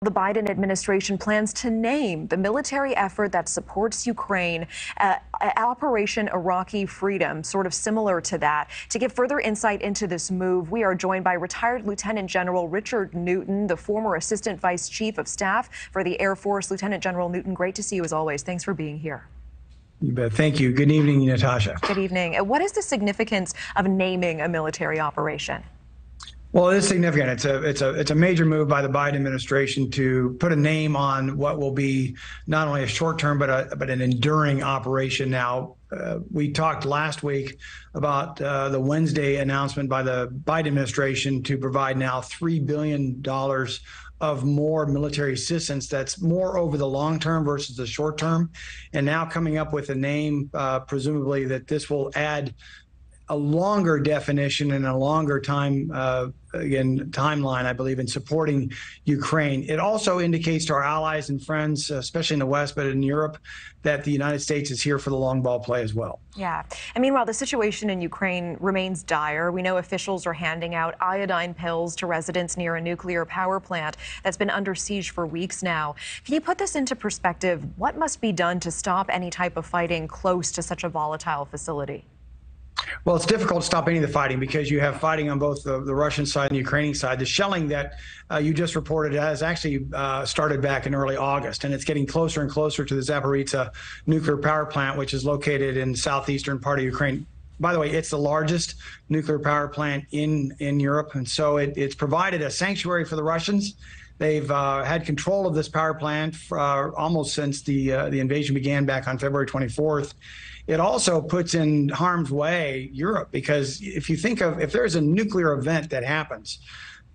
The Biden administration plans to name the military effort that supports Ukraine Operation Iraqi Freedom, sort of similar to that. To give further insight into this move, we are joined by retired Lieutenant General Richard Newton, the former Assistant Vice Chief of Staff for the Air Force. Lieutenant General Newton, great to see you as always. Thanks for being here. You bet. Thank you. Good evening, Natasha. Good evening. What is the significance of naming a military operation? Well, it is significant. It's a major move by the Biden administration to put a name on what will be not only a short-term but an enduring operation. Now, we talked last week about the Wednesday announcement by the Biden administration to provide now $3 billion of more military assistance. That's more over the long term versus the short term, and now coming up with a name, presumably that this will add a longer definition and a longer timeline, I believe, in supporting Ukraine. It also indicates to our allies and friends, especially in the West, but in Europe, that the United States is here for the long ball play as well. Yeah. And meanwhile, the situation in Ukraine remains dire. We know officials are handing out iodine pills to residents near a nuclear power plant that's been under siege for weeks now. Can you put this into perspective? What must be done to stop any type of fighting close to such a volatile facility? Well, it's difficult to stop any of the fighting because you have fighting on both the Russian side and the Ukrainian side. The shelling that you just reported has actually started back in early August, and it's getting closer and closer to the Zaporizhzhia nuclear power plant, which is located in the southeastern part of Ukraine. By the way, it's the largest nuclear power plant in Europe, and so it's provided a sanctuary for the Russians. They've had control of this power plant for, almost since the invasion began back on February 24th. It also puts in harm's way Europe, because if you think of, if there's a nuclear event that happens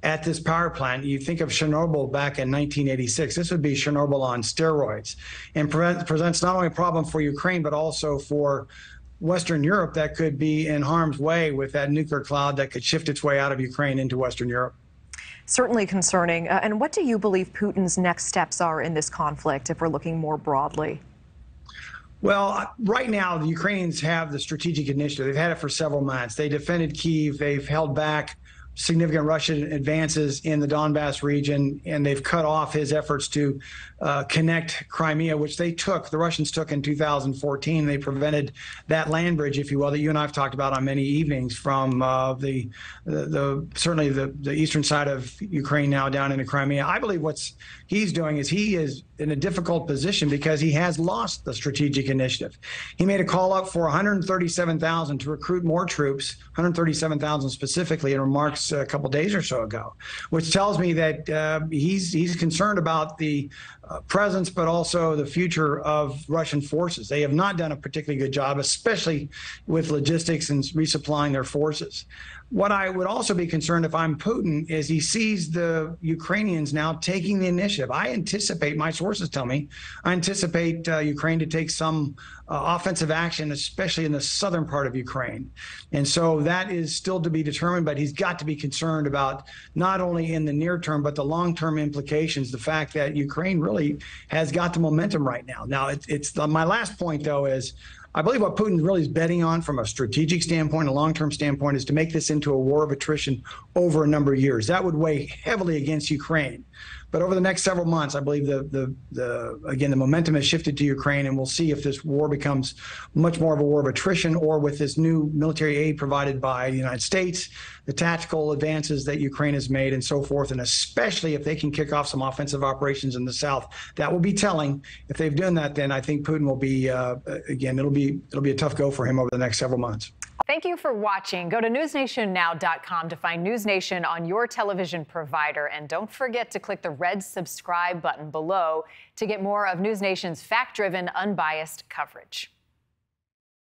at this power plant, you think of Chernobyl back in 1986. This would be Chernobyl on steroids, and presents not only a problem for Ukraine, but also for Western Europe that could be in harm's way with that nuclear cloud that could shift its way out of Ukraine into Western Europe. Certainly concerning. And what do you believe Putin's next steps are in this conflict, if we're looking more broadly? Well, right now, the Ukrainians have the strategic initiative. They've had it for several months. They defended Kyiv. They've held back significant Russian advances in the Donbass region, and they've cut off his efforts to connect Crimea, which the Russians took in 2014. They prevented that land bridge, if you will, that you and I have talked about on many evenings, from certainly the eastern side of Ukraine now down into Crimea. I believe what he's doing is he is in a difficult position because he has lost the strategic initiative. He made a call up for 137,000 to recruit more troops, 137,000 specifically, in remarks a couple days or so ago, which tells me that he's concerned about the presence, but also the future of Russian forces. They have not done a particularly good job, especially with logistics and resupplying their forces. What I would also be concerned if I'm Putin is he sees the Ukrainians now taking the initiative. I anticipate, my sources tell me, I anticipate Ukraine to take some offensive action, especially in the southern part of Ukraine. And so that is still to be determined, but he's got to be concerned about not only in the near term, but the long-term implications, the fact that Ukraine really has got the momentum right now. Now, my last point, though, is I believe what Putin really is betting on from a strategic standpoint, a long-term standpoint, is to make this into a war of attrition over a number of years. That would weigh heavily against Ukraine. But over the next several months, I believe again, the momentum has shifted to Ukraine, and we'll see if this war becomes much more of a war of attrition, or with this new military aid provided by the United States, the tactical advances that Ukraine has made, and so forth. And especially if they can kick off some offensive operations in the south, that will be telling. If they've done that, then I think Putin will be, again, it'll be a tough go for him over the next several months. Thank you for watching. Go to newsnationnow.com to find News Nation on your television provider. And don't forget to click the red subscribe button below to get more of News Nation's fact-driven, unbiased coverage.